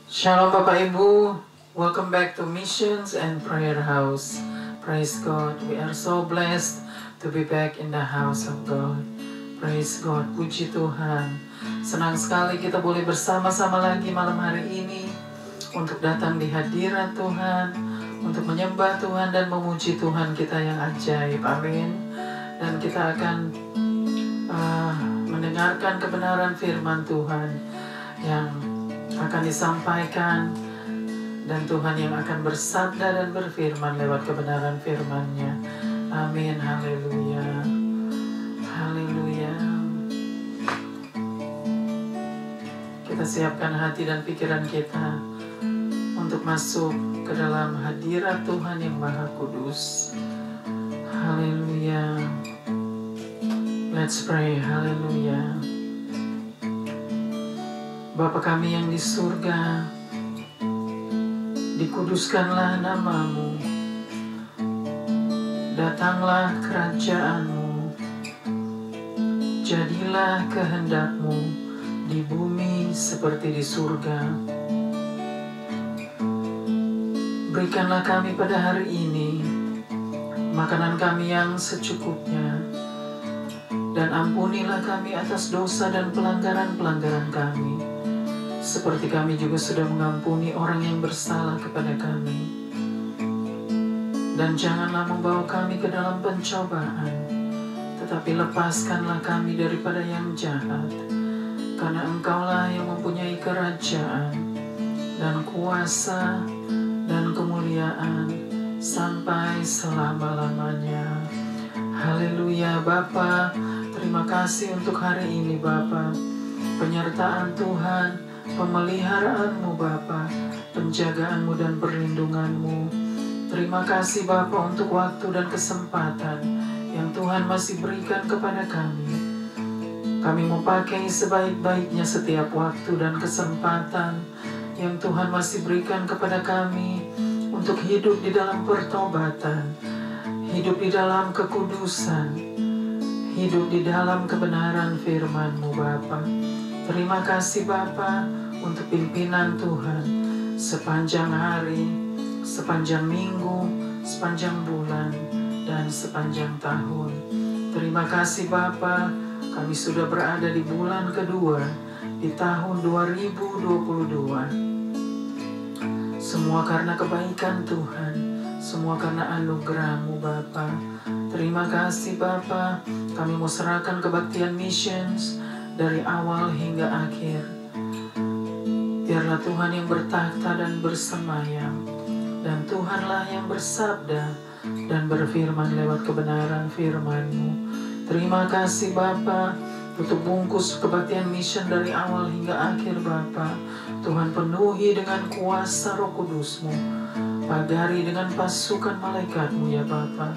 Shalom Bapak Ibu, welcome back to Missions and Prayer House. Praise God, we are so blessed to be back in the house of God. Praise God, puji Tuhan. Senang sekali kita boleh bersama-sama lagi malam hari ini untuk datang di hadirat Tuhan, untuk menyembah Tuhan dan memuji Tuhan kita yang ajaib. Amin. Dan kita akan mendengarkan kebenaran firman Tuhan yang akan disampaikan, dan Tuhan yang akan bersabda dan berfirman lewat kebenaran firman-Nya. Amin. Haleluya. Haleluya. Kita siapkan hati dan pikiran kita untuk masuk ke dalam hadirat Tuhan yang Maha Kudus. Haleluya. Let's pray. Haleluya. Bapa kami yang di surga, dikuduskanlah nama-Mu, datanglah kerajaan-Mu, jadilah kehendak-Mu di bumi seperti di surga. Berikanlah kami pada hari ini makanan kami yang secukupnya, dan ampunilah kami atas dosa dan pelanggaran-pelanggaran kami, seperti kami juga sudah mengampuni orang yang bersalah kepada kami. Dan janganlah membawa kami ke dalam pencobaan, tetapi lepaskanlah kami daripada yang jahat. Karena Engkaulah yang mempunyai kerajaan dan kuasa dan kemuliaan sampai selama-lamanya. Haleluya. Bapa, terima kasih untuk hari ini Bapa. Penyertaan Tuhan, pemeliharaan-Mu Bapa, penjagaan-Mu dan perlindungan-Mu. Terima kasih Bapa untuk waktu dan kesempatan yang Tuhan masih berikan kepada kami. Kami mau pakai sebaik-baiknya setiap waktu dan kesempatan yang Tuhan masih berikan kepada kami untuk hidup di dalam pertobatan, hidup di dalam kekudusan, hidup di dalam kebenaran firman-Mu Bapa. Terima kasih Bapa untuk pimpinan Tuhan sepanjang hari, sepanjang minggu, sepanjang bulan, dan sepanjang tahun. Terima kasih Bapa, kami sudah berada di bulan kedua di tahun 2022. Semua karena kebaikan Tuhan, semua karena anugerah-Mu Bapa. Terima kasih Bapa, kami mau serahkan kebaktian missions dari awal hingga akhir. Biarlah Tuhan yang bertakhta dan bersemayam, dan Tuhanlah yang bersabda dan berfirman lewat kebenaran firman-Mu. Terima kasih Bapa untuk bungkus kebaktian mission dari awal hingga akhir Bapa. Tuhan penuhi dengan kuasa Roh Kudus-Mu, pagari dengan pasukan malaikat-Mu ya Bapa,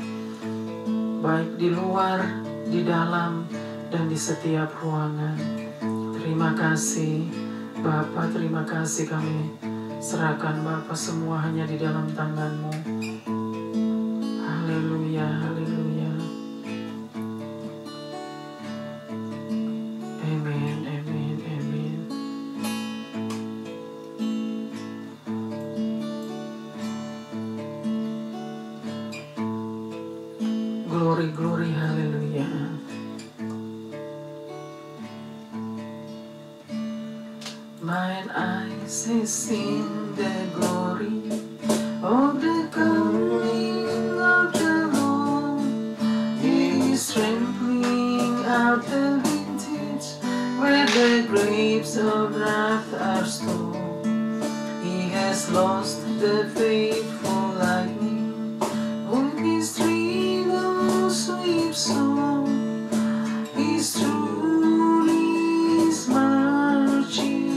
baik di luar, di dalam, dan di setiap ruangan. Terima kasih Bapa, terima kasih. Kami serahkan Bapa semua hanya di dalam tangan-Mu. Haleluya, haleluya. Amin, amin, amin. Glory, glory, haleluya. Mine eyes have seen the glory of the coming of the Lord. He is trampling out the vintage where the grapes of wrath are stored. He has lost the faithful lightning on his triumphal sweep song. His truly is marching.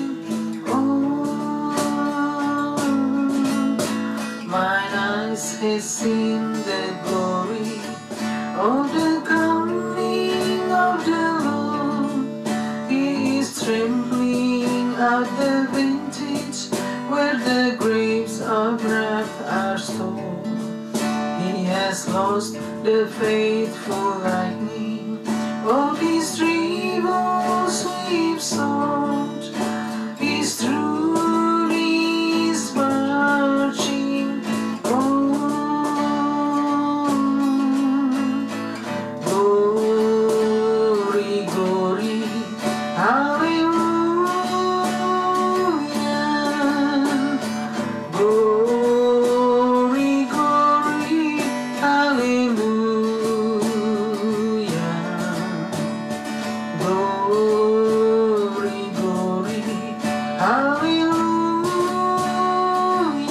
Has seen the glory of the coming of the Lord. He is trampling out the vintage where the grapes of wrath are stored. He has lost the faithful lightning of his triumphal sweep song. His truly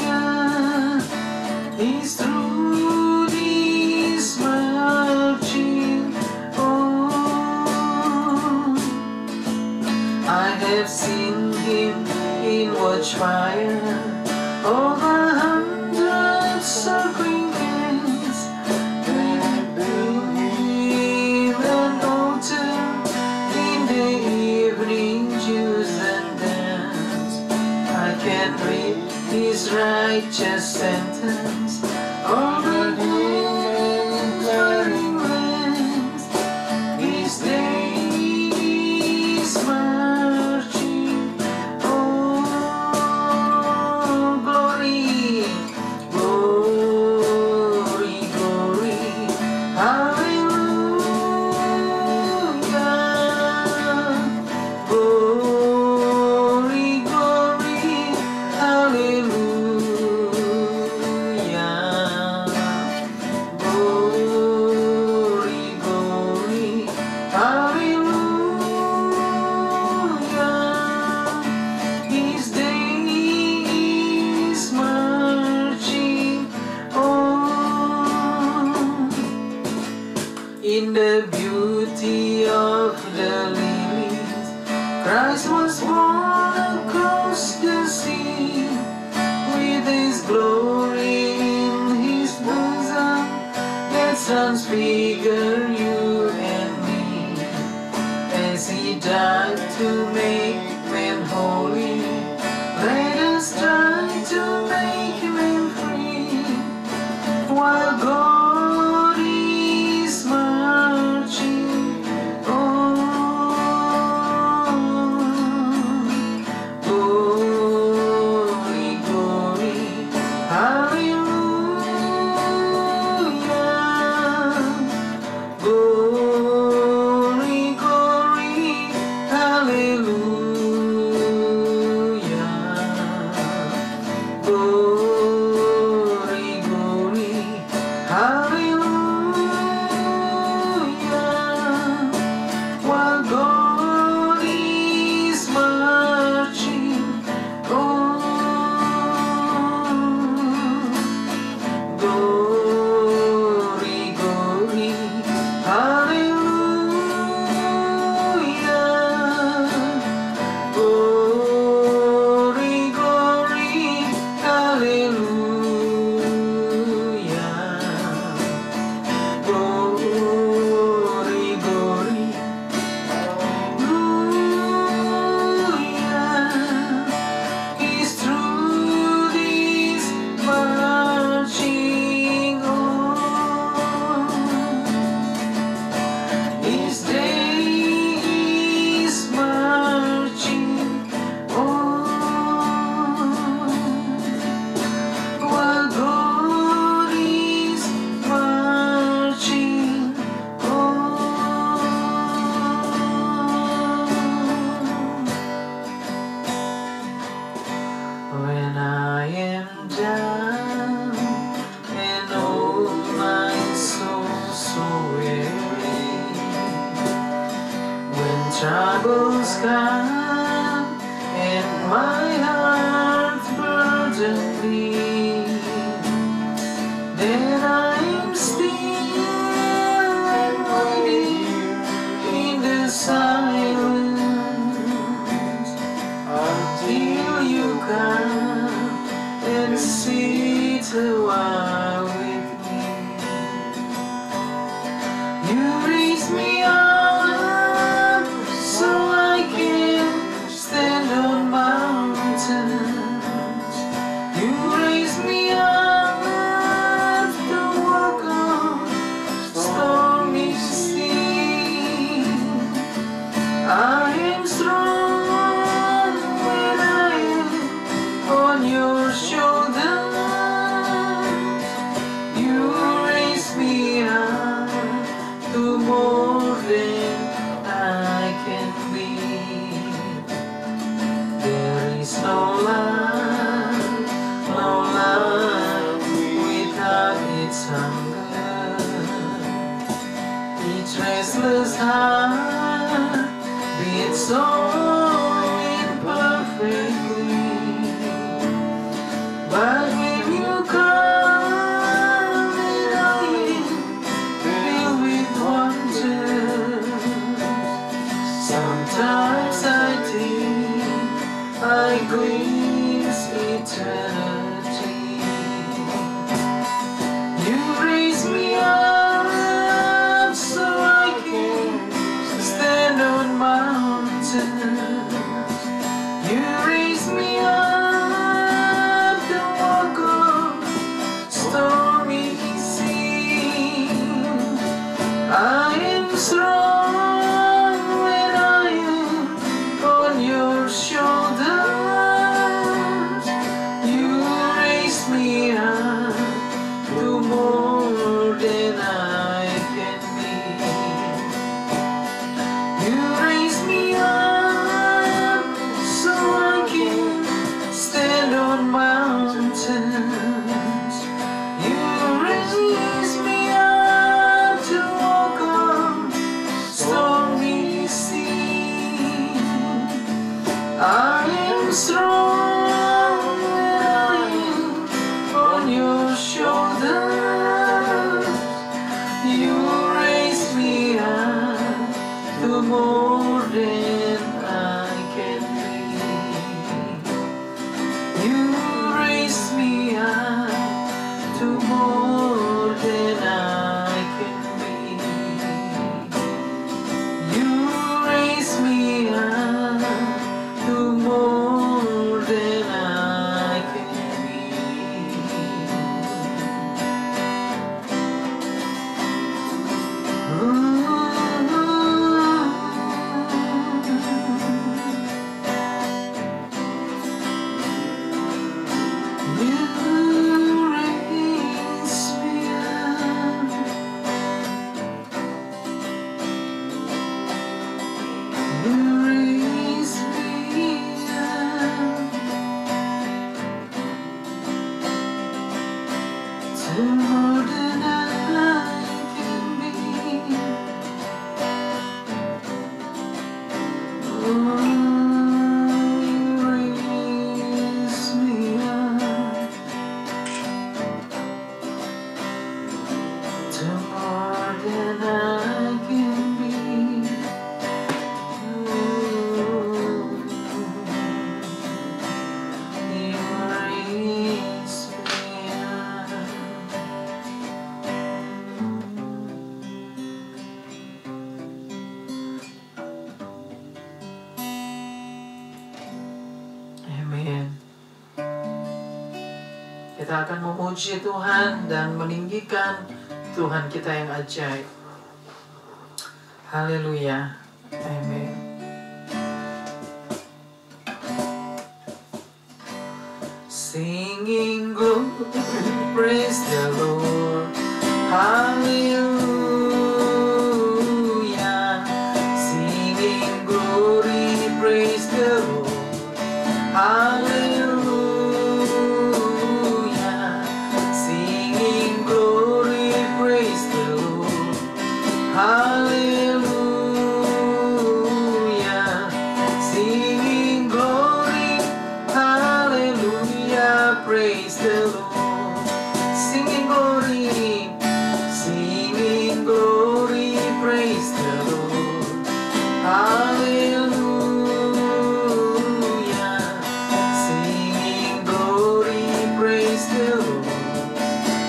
Hallelujah. He's through this marching on. I have seen him in watchfire over hundreds circling hands. And him an altar in the evening dews and dance. I can read his righteous sentence. All the days wearing lands. His days marching on. Glory, glory, glory. Hallelujah. Glory, glory. Hallelujah. Glory, glory. Hallelujah. His day is marching on. In the beauty of the lilies, Christ was born across the sea. With his glory in his bosom, that transfigure you and me. As he died to make men holy, let us try to make men free. While God is marching on. Glory, glory, hallelujah. Glory, glory, hallelujah. Glory, glory, hallelujah. While God is marching on. Glory, glory, hallelujah. Glory, glory, hallelujah. Glory, glory, hallelujah. He's through this marching on. His day is marching on. While God is marching on. When I am down and oh my soul so weary, when troubles come and my heart burden me, then I'm still and waiting in the silence until you come and sit a while with me. You raise me up so I can stand on mountains. You raise me up to walk on stormy sea. I am strong when I am on your shoulders. You raise me up to more than I can be. There is no life without its hunger. Each restless heart beats so in perfect I glimpse eternity. You raise me up so I can stand on mountains. You raise me up to walk on stormy seas. I am strong when I am on your shoulders. You raise me up to more than I can be. You raise me up so I can stand on mountains. You raise me up to walk on stormy seas. I am strong when I am on your shoulders. You raise me up to more than I can be. You raise me up to more than I can be. You raise me up to more than I can be. You raise me up. You raise me up to more than I can be. Oh, you raise me up to more than I can be. You raise me up. Amin. Kita akan memuji Tuhan dan meninggikan Tuhan kita yang ajaib. Haleluya. Amin. Singing glory, praise the Lord. Hallelujah. Singing glory, praise the Lord. Hallelujah. Singing glory, praise the Lord. Hallelujah. Singing glory, hallelujah, praise the Lord. Singing glory, praise the Lord. Hallelujah. Singing glory, praise the Lord.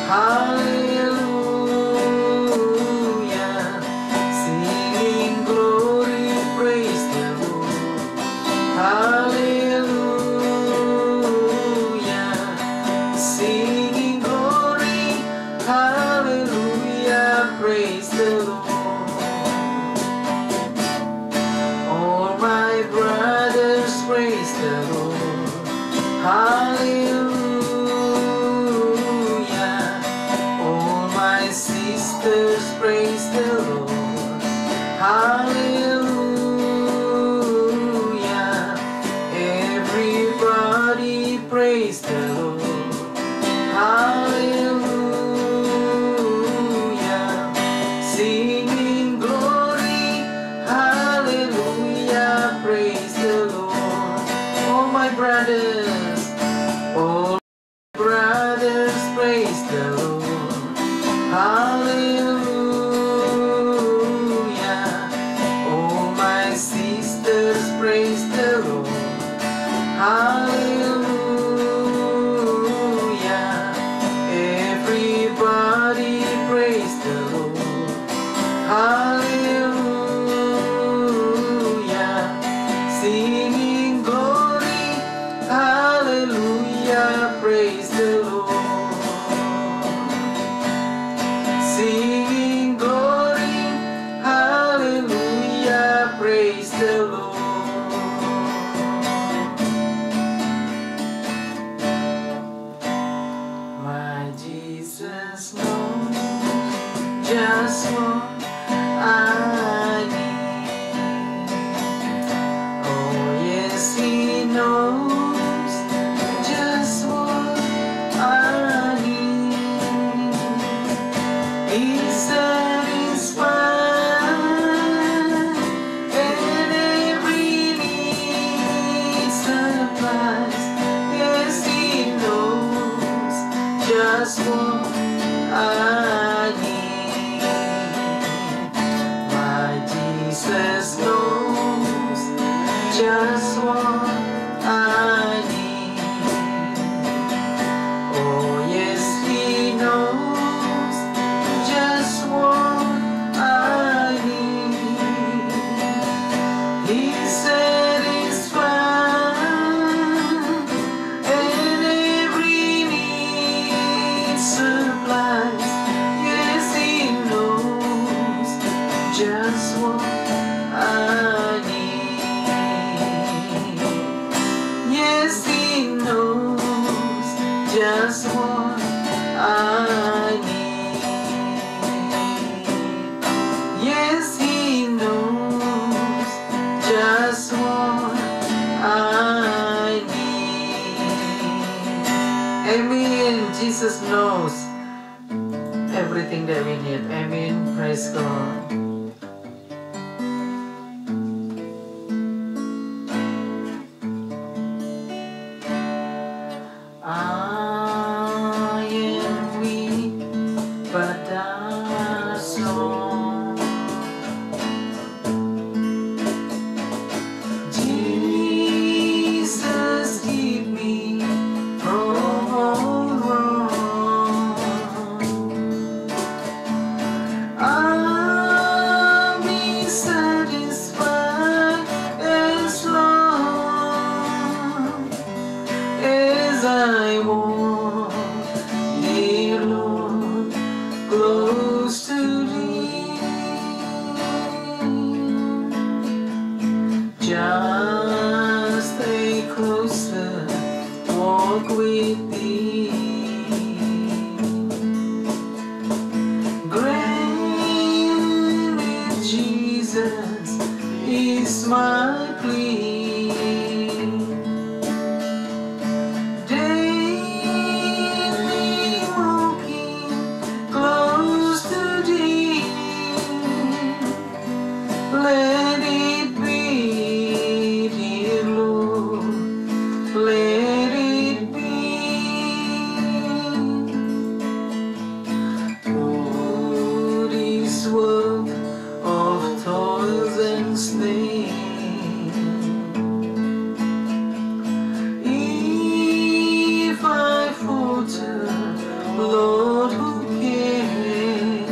Hallelujah. Singing glory, praise the Lord. Hallelujah. Singing glory, hallelujah, praise the Lord. All my brothers, praise the Lord. Hallelujah. All my sisters, praise the Lord. Hallelujah. Everybody, praise the Lord. Hallelujah. Singing glory, hallelujah, praise the Lord. All my brothers, all brothers, praise the Lord. Hallelujah. All my sisters, praise the Lord. Hallelujah. praise the Lord. Singing glory, hallelujah, praise the Lord. My Jesus knows just what I need. Oh yes, He knows just what I need. He's satisfied and every need supplies. Yes, He knows just what I need. My Jesus knows just what I need. Oh yes, He knows just what I need. He's satisfied and every need supplies. Yes, He knows just what I need. Yes, He knows just what I need. Yes, He knows just what I need. Amen. Jesus knows everything that we need. Amen. Praise God. I am weak, but thou strong. Jesus, keep me from all wrong. I'll be satisfied as long as I walk, dear Lord, close to Thee. Just stay closer, walk with Thee. Granted, Jesus is my plea. Daily walking close to Thee. Let it be, dear Lord, let it be. For this world of toils and snares, if I falter, Lord, who cares?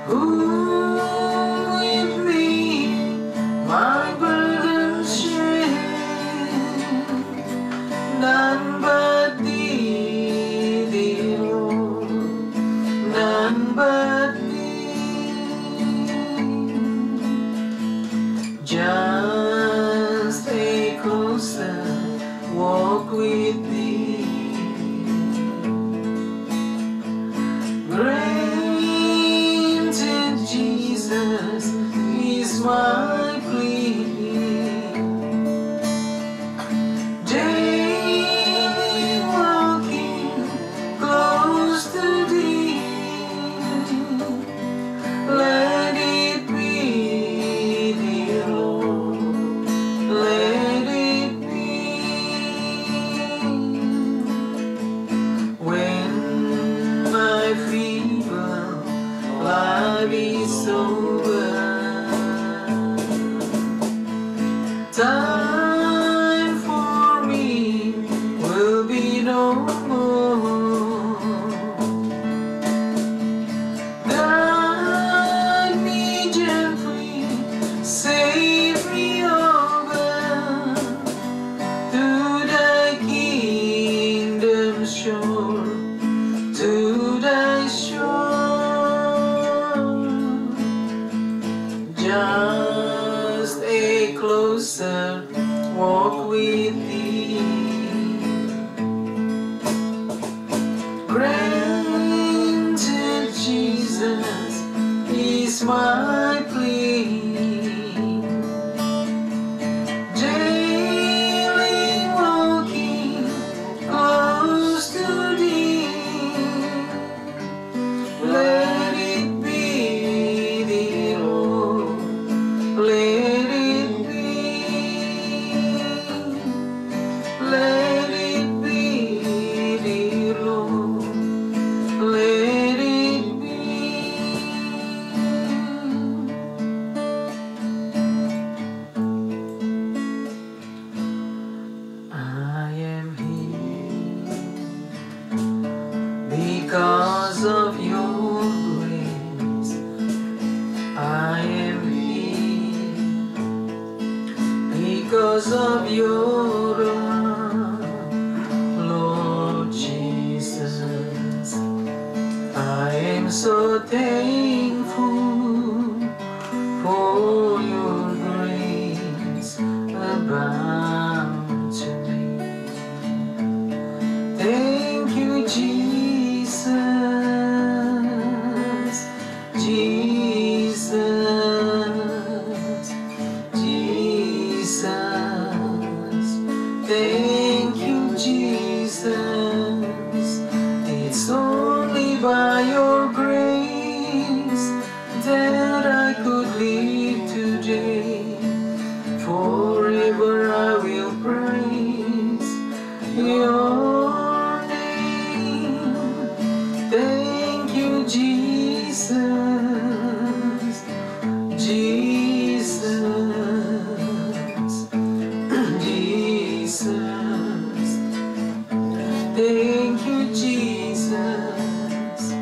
Who with me my burden share? None but Thee, dear Lord, none but Thee. Just stay closer, walk with Thee. Granted, Jesus is my plea. Daily walking close to Thee. Let it be, dear Lord, let it be. walk with thee. Granted, Jesus is my plea. Daily walking close to thee. Let it be thee, Lord. Let it be. Let it be thee, Lord. Let it be. I am here because of your grace. I am here because of your love, Lord Jesus. I am so thankful for your grace abound to me. Thank you, Jesus, Jesus, Jesus. Thank you, Jesus. It's only by your grace that I could live today. Forever I will praise your name. Thank you, Jesus, Jesus, Jesus. Thank you, Jesus.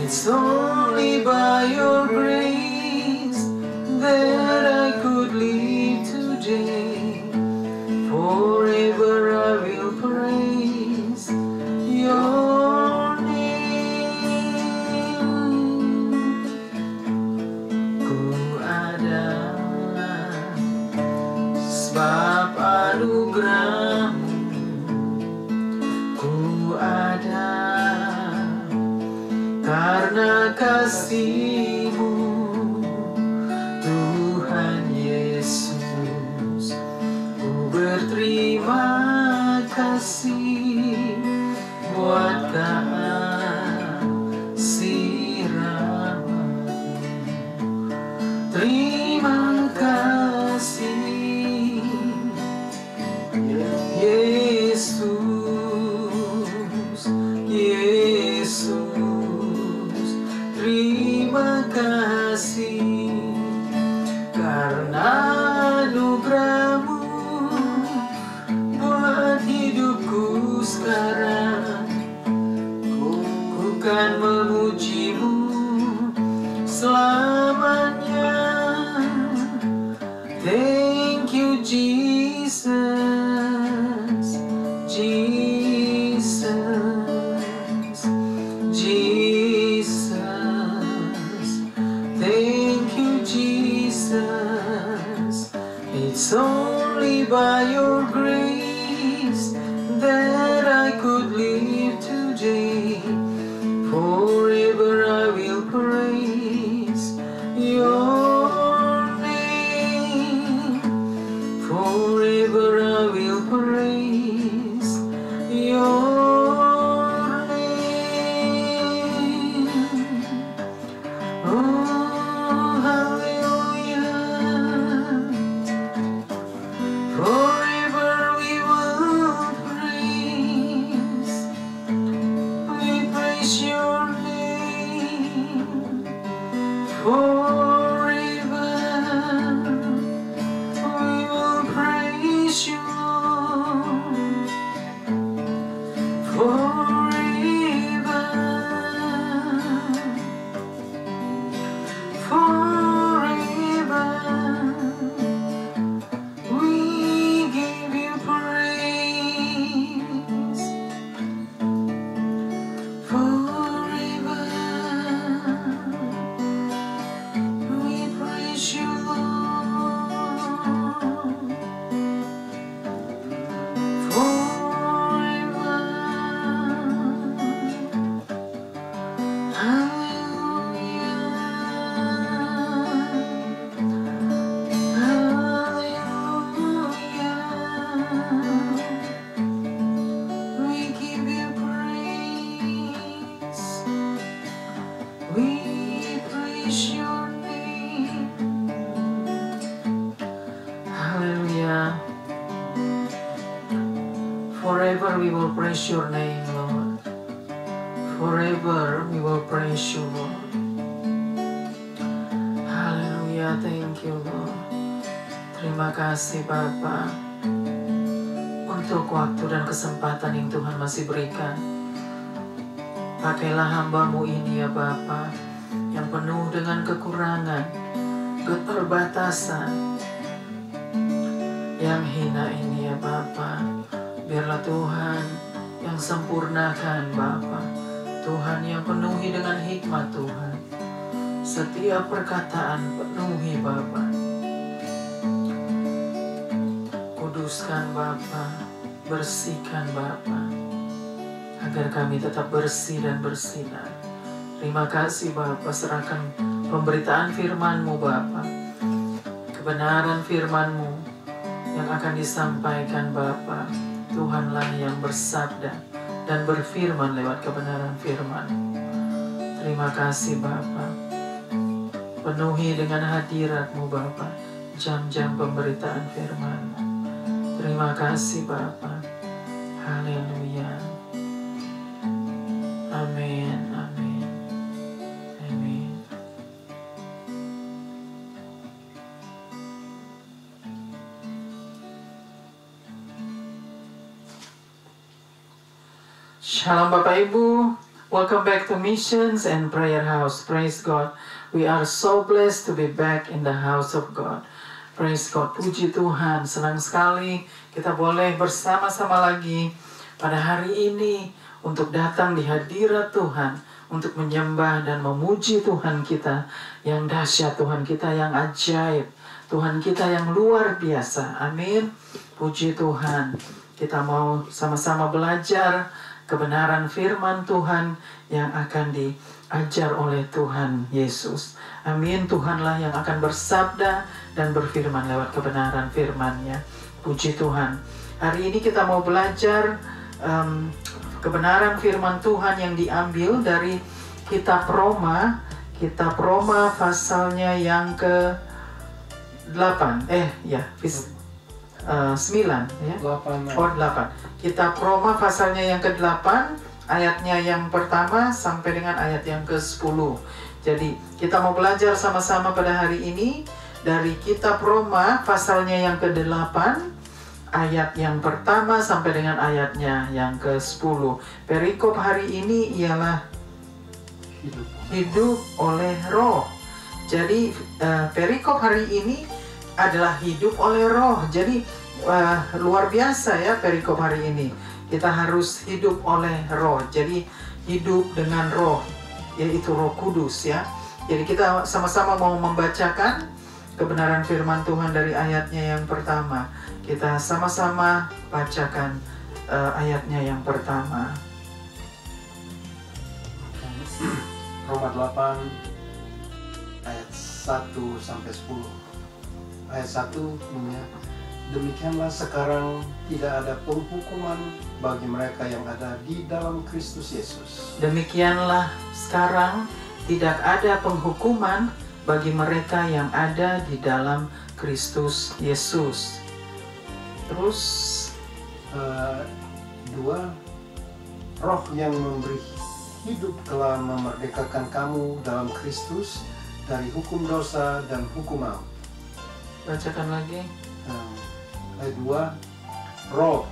It's only by your grace that I could live today. Forever I will praise your name. Ku ada sebab anugerahmu. Ku ada karena kasih-Mu, Tuhan Yesus. Ku berterima kasih buat kasih rahmat-Mu. Terima kasih Yesus, Yesus. Terima kasih karena anugerah-Mu buat hidupku sekarang. Ku kan memuji-Mu selamanya. Thank you, Jesus, Jesus, Jesus. Thank you, Jesus. It's only by your grace that I could live today. Forever I will praise your name. Forever I will praise your name. Oh, hallelujah. Forever we will praise. We praise your name. Forever we will praise you, Lord. Forever we will praise your name, Lord. Forever we will praise you, Lord. Haleluya, thank you, Lord. Terima kasih Bapa untuk waktu dan kesempatan yang Tuhan masih berikan. Pakailah hamba-Mu ini ya Bapa, yang penuh dengan kekurangan, keterbatasan, yang hina ini ya Bapa. Biarlah Tuhan yang sempurnakan Bapa. Tuhan yang penuhi dengan hikmat Tuhan. Setiap perkataan penuhi Bapa. Kuduskan Bapa, bersihkan Bapa, agar kami tetap bersih dan bersinar. Terima kasih Bapa, serahkan pemberitaan firman-Mu Bapa, kebenaran firman-Mu yang akan disampaikan Bapa. Tuhanlah yang bersabda dan berfirman lewat kebenaran firman. Terima kasih Bapa, penuhi dengan hadirat-Mu Bapa, jam-jam pemberitaan firman-Mu. Terima kasih Bapa. Haleluya. Amin, amin, amin. Shalom Bapak Ibu. Welcome back to Missions and Prayer House. Praise God. We are so blessed to be back in the house of God. Praise God. Puji Tuhan. Senang sekali kita boleh bersama-sama lagi pada hari ini untuk datang di hadirat Tuhan, untuk menyembah dan memuji Tuhan kita yang dahsyat, Tuhan kita yang ajaib, Tuhan kita yang luar biasa. Amin. Puji Tuhan. Kita mau sama-sama belajar kebenaran firman Tuhan yang akan diajar oleh Tuhan Yesus. Amin. Tuhanlah yang akan bersabda dan berfirman lewat kebenaran firman-Nya. Puji Tuhan. Hari ini kita mau belajar kebenaran firman Tuhan yang diambil dari kitab Roma. Kitab Roma pasalnya yang ke-8. 9 ya. 8. Kitab Roma pasalnya yang ke-8, ayatnya yang pertama sampai dengan ayat yang ke-10. Jadi kita mau belajar sama-sama pada hari ini dari kitab Roma pasalnya yang ke-8, ayat yang pertama sampai dengan ayatnya yang ke-10. Perikop hari ini ialah hidup oleh roh. Jadi perikop hari ini adalah hidup oleh roh. Jadi luar biasa ya perikop hari ini. Kita harus hidup oleh roh. Jadi hidup dengan roh, yaitu Roh Kudus ya. Jadi kita sama-sama mau membacakan kebenaran firman Tuhan dari ayatnya yang pertama. Kita sama-sama bacakan ayatnya yang pertama. Roma 8 ayat 1 sampai 10. Ayat 1 bunyinya, demikianlah sekarang tidak ada penghukuman bagi mereka yang ada di dalam Kristus Yesus. Demikianlah sekarang tidak ada penghukuman bagi mereka yang ada di dalam Kristus Yesus. Terus 2, roh yang memberi hidup telah memerdekakan kamu dalam Kristus dari hukum dosa dan hukum maut. Bacakan lagi. Ayat 2, roh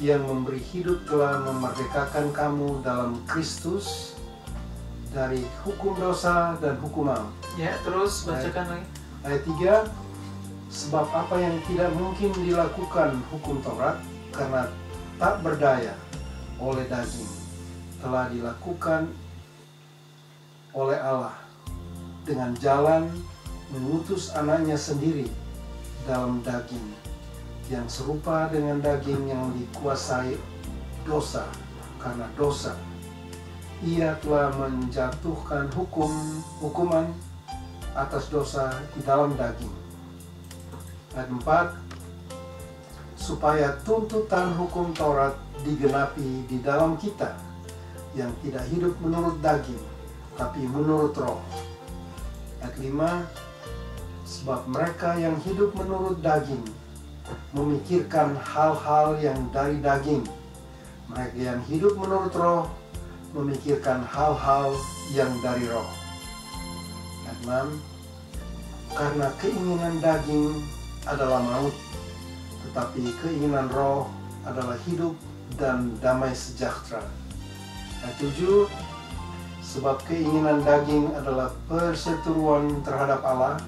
yang memberi hidup telah memerdekakan kamu dalam Kristus dari hukum dosa dan hukum maut. Ya, terus bacakan lagi. Ayat 3, sebab apa yang tidak mungkin dilakukan hukum Taurat karena tak berdaya oleh daging telah dilakukan oleh Allah dengan jalan mengutus anaknya sendiri dalam daging yang serupa dengan daging yang dikuasai dosa. Karena dosa ia telah menjatuhkan hukuman atas dosa di dalam daging. Ayat 4, supaya tuntutan hukum Taurat digenapi di dalam kita yang tidak hidup menurut daging tapi menurut roh. Ayat 5, sebab mereka yang hidup menurut daging memikirkan hal-hal yang dari daging, Mereka yang hidup menurut roh memikirkan hal-hal yang dari roh. Ayat 6, karena keinginan daging adalah maut, tetapi keinginan roh adalah hidup dan damai sejahtera. Ayat 7, sebab keinginan daging adalah perseteruan terhadap Allah,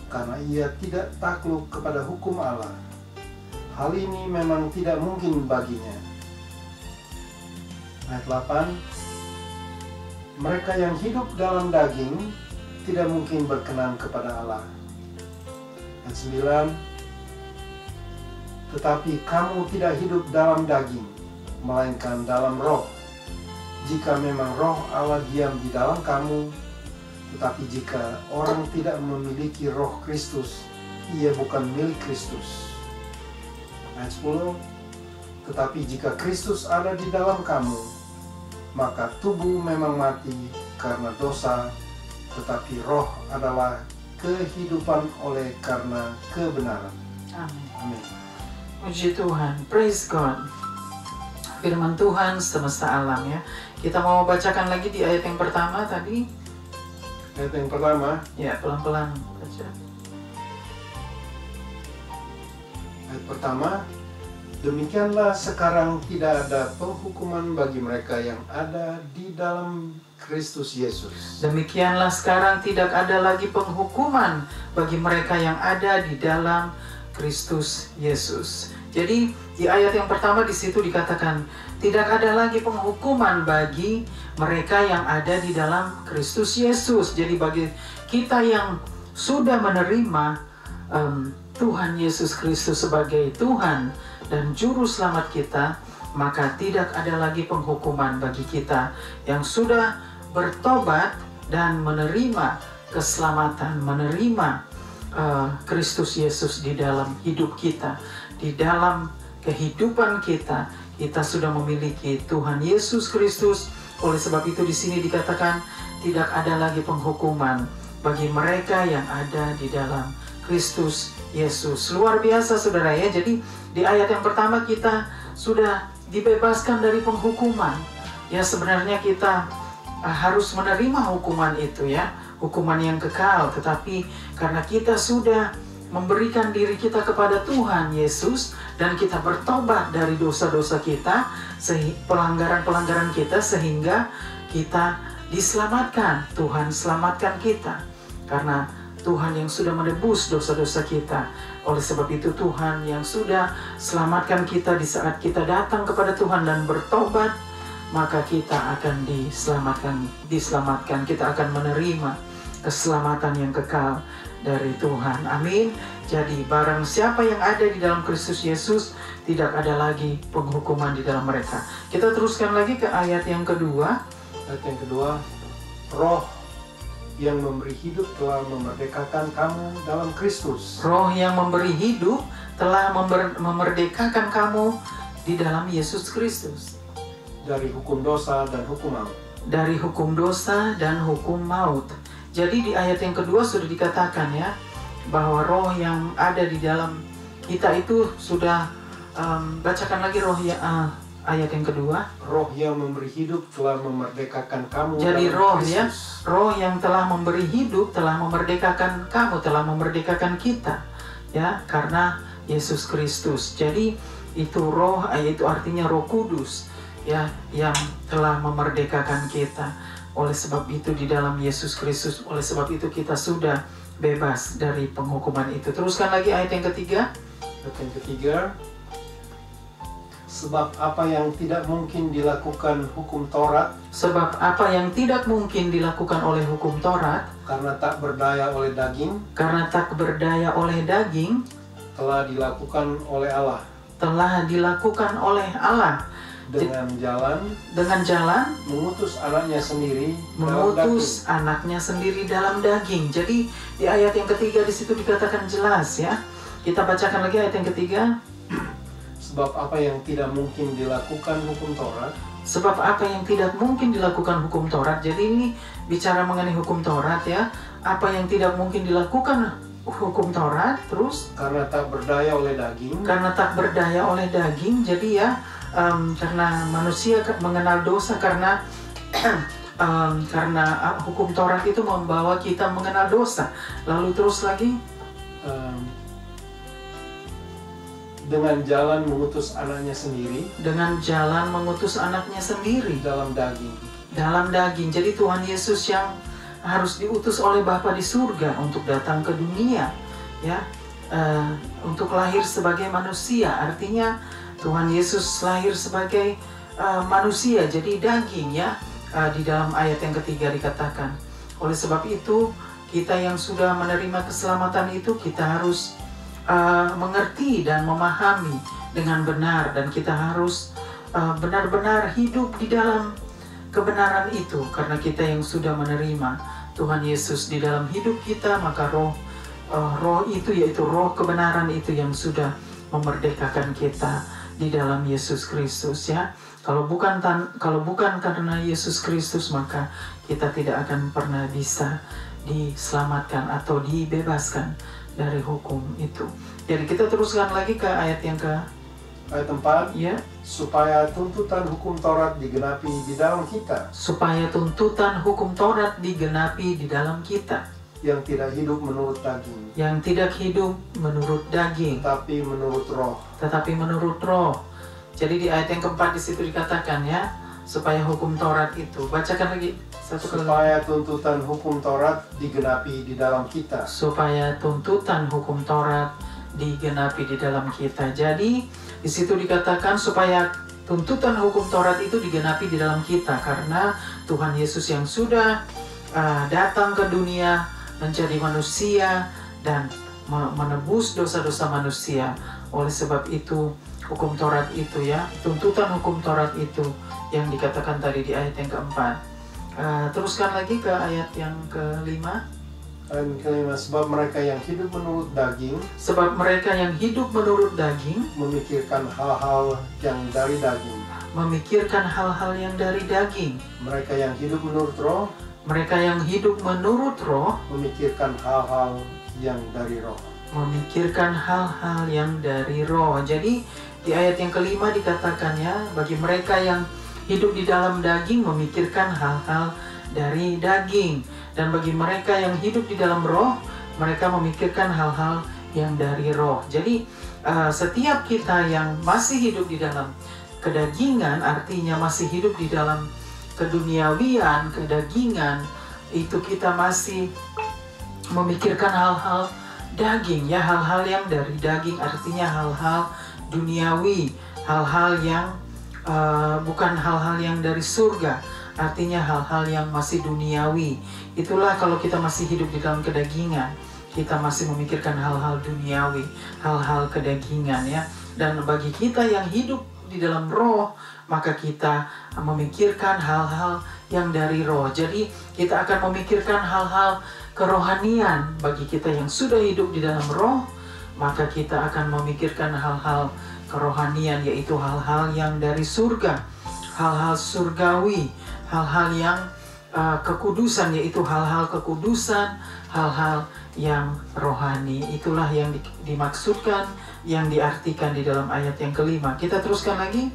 karena ia tidak takluk kepada hukum Allah. Hal ini memang tidak mungkin baginya. Ayat 8, mereka yang hidup dalam daging tidak mungkin berkenan kepada Allah. Ayat 9, tetapi kamu tidak hidup dalam daging, melainkan dalam roh. Jika memang roh Allah diam di dalam kamu, tetapi jika orang tidak memiliki roh Kristus, ia bukan milik Kristus. Ayat 10, tetapi jika Kristus ada di dalam kamu, maka tubuh memang mati karena dosa, tetapi roh adalah kehidupan oleh karena kebenaran. Amin. Amin. Puji Tuhan, praise God. Firman Tuhan semesta alam ya. Kita mau bacakan lagi di ayat yang pertama tadi. Ayat yang pertama. Ya, pelan-pelan baca. Ayat pertama, demikianlah sekarang tidak ada penghukuman bagi mereka yang ada di dalam Kristus Yesus. Demikianlah sekarang tidak ada lagi penghukuman bagi mereka yang ada di dalam Kristus Yesus. Jadi di ayat yang pertama di situ dikatakan tidak ada lagi penghukuman bagi mereka yang ada di dalam Kristus Yesus. Jadi bagi kita yang sudah menerima Tuhan Yesus Kristus sebagai Tuhan dan Juru Selamat kita, maka tidak ada lagi penghukuman bagi kita yang sudah bertobat dan menerima keselamatan, menerima Kristus Yesus di dalam hidup kita, di dalam kehidupan kita. Kita sudah memiliki Tuhan Yesus Kristus. Oleh sebab itu di sini dikatakan tidak ada lagi penghukuman bagi mereka yang ada di dalam Kristus Yesus. Luar biasa saudara ya. Jadi di ayat yang pertama kita sudah dibebaskan dari penghukuman. Ya sebenarnya kita harus menerima hukuman itu ya, hukuman yang kekal. Tetapi karena kita sudah memberikan diri kita kepada Tuhan Yesus dan kita bertobat dari dosa-dosa kita, pelanggaran-pelanggaran kita, sehingga kita diselamatkan. Tuhan selamatkan kita karena Tuhan yang sudah menebus dosa-dosa kita. Oleh sebab itu Tuhan yang sudah selamatkan kita di saat kita datang kepada Tuhan dan bertobat, maka kita akan diselamatkan. Kita akan menerima keselamatan yang kekal dari Tuhan. Amin. Jadi barang siapa yang ada di dalam Kristus Yesus, tidak ada lagi penghukuman di dalam mereka. Kita teruskan lagi ke ayat yang kedua. Ayat yang kedua, roh yang memberi hidup telah memerdekakan kamu dalam Kristus. Roh yang memberi hidup telah memerdekakan kamu di dalam Yesus Kristus. Dari hukum dosa dan hukum maut. Dari hukum dosa dan hukum maut. Jadi di ayat yang kedua sudah dikatakan ya, bahwa roh yang ada di dalam kita itu sudah, bacakan lagi roh ya, ayat yang kedua. Roh yang memberi hidup telah memerdekakan kamu. Jadi dalam roh Kristus. ya, roh yang telah memberi hidup telah memerdekakan kamu, telah memerdekakan kita ya, karena Yesus Kristus. Jadi itu roh, itu artinya Roh Kudus ya, yang telah memerdekakan kita. Oleh sebab itu di dalam Yesus Kristus, oleh sebab itu kita sudah bebas dari penghukuman itu. Teruskan lagi ayat yang ketiga. Ayat yang ketiga, sebab apa yang tidak mungkin dilakukan hukum Taurat. Sebab apa yang tidak mungkin dilakukan oleh hukum Taurat, Karena tak berdaya oleh daging. karena tak berdaya oleh daging, Telah dilakukan oleh Allah. telah dilakukan oleh Allah Dengan jalan mengutus anaknya sendiri mengutus anaknya sendiri dalam daging. Jadi di ayat yang ketiga di situ dikatakan jelas ya. Kita bacakan lagi ayat yang ketiga. Sebab apa yang tidak mungkin dilakukan hukum Taurat. Sebab apa yang tidak mungkin dilakukan hukum Taurat. Jadi ini bicara mengenai hukum Taurat ya. Apa yang tidak mungkin dilakukan hukum Taurat. Terus Karena tak berdaya oleh daging. karena tak berdaya oleh daging. Jadi ya, karena manusia mengenal dosa karena karena hukum Taurat itu membawa kita mengenal dosa. Lalu terus lagi dengan jalan mengutus anaknya sendiri, dengan jalan mengutus anaknya sendiri dalam daging. dalam daging. Jadi Tuhan Yesus yang harus diutus oleh Bapa di surga untuk datang ke dunia, ya, untuk lahir sebagai manusia. Artinya Tuhan Yesus lahir sebagai manusia, jadi daging, ya. Di dalam ayat yang ketiga dikatakan. Oleh sebab itu, kita yang sudah menerima keselamatan itu, kita harus mengerti dan memahami dengan benar, dan kita harus benar-benar hidup di dalam kebenaran itu. Karena kita yang sudah menerima Tuhan Yesus di dalam hidup kita, maka roh itu, yaitu roh kebenaran itu yang sudah memerdekakan kita di dalam Yesus Kristus, ya. Kalau bukan karena Yesus Kristus, maka kita tidak akan pernah bisa diselamatkan atau dibebaskan dari hukum itu. Jadi kita teruskan lagi ke ayat yang Ayat 4, ya, supaya tuntutan hukum Taurat digenapi di dalam kita, supaya tuntutan hukum Taurat digenapi di dalam kita, yang tidak hidup menurut daging, yang tidak hidup menurut daging, tetapi menurut roh. tetapi menurut roh. Jadi di ayat yang keempat di situ dikatakan, ya, supaya hukum Taurat itu. Bacakan lagi satu kali. Supaya tuntutan hukum Taurat digenapi di dalam kita. Supaya tuntutan hukum Taurat digenapi di dalam kita. Jadi di situ dikatakan supaya tuntutan hukum Taurat itu digenapi di dalam kita, karena Tuhan Yesus yang sudah datang ke dunia menjadi manusia dan menebus dosa-dosa manusia. Oleh sebab itu hukum Taurat itu, ya, tuntutan hukum Taurat itu yang dikatakan tadi di ayat yang keempat. Teruskan lagi ke ayat yang kelima. Ayat kelima, sebab mereka yang hidup menurut daging, Sebab mereka yang hidup menurut daging memikirkan hal-hal yang dari daging. memikirkan hal-hal yang dari daging. Mereka yang hidup menurut roh, Mereka yang hidup menurut roh memikirkan hal-hal yang dari roh. memikirkan hal-hal yang dari roh. Jadi di ayat yang kelima dikatakannya, bagi mereka yang hidup di dalam daging memikirkan hal-hal dari daging, dan bagi mereka yang hidup di dalam roh, mereka memikirkan hal-hal yang dari roh. Jadi setiap kita yang masih hidup di dalam kedagingan, artinya masih hidup di dalam keduniawian, kedagingan, itu kita masih memikirkan hal-hal daging, ya, hal-hal yang dari daging, artinya hal-hal duniawi, hal-hal yang bukan hal-hal yang dari surga, artinya hal-hal yang masih duniawi. Itulah kalau kita masih hidup di dalam kedagingan, kita masih memikirkan hal-hal duniawi, hal-hal kedagingan, ya. Dan bagi kita yang hidup di dalam roh, maka kita memikirkan hal-hal yang dari roh. Jadi kita akan memikirkan hal-hal kerohanian. Bagi kita yang sudah hidup di dalam roh, maka kita akan memikirkan hal-hal kerohanian, yaitu hal-hal yang dari surga, hal-hal surgawi, hal-hal yang kekudusan, yaitu hal-hal kekudusan, hal-hal yang rohani. Itulah yang dimaksudkan, yang diartikan di dalam ayat yang kelima. Kita teruskan lagi.